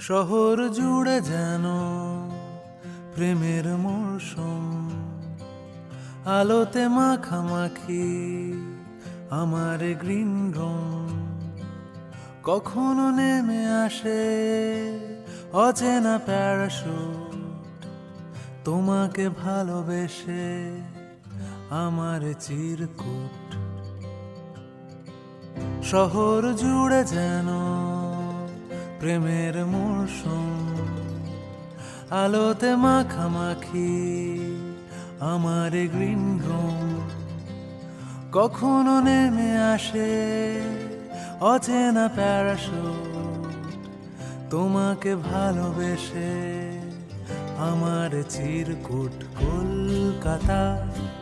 শহর জুড়ে যেন প্রেমের মরশুম, আলোতে মাখামাখি আমার গ্রিন রুম। কখনো নেমে আসে অচেনা প্যারাশুট, তোমাকে ভালোবেসে আমার চিরকুট। শহর জুড়ে যেন প্রেমের মরশুম, আলোতে মাখামাখি আমার গ্রিন রুম। কখনো নেমে আসে অচেনা প্যারাশুট, তোমাকে ভালোবেসে আমার চিরকুট। কলকাতা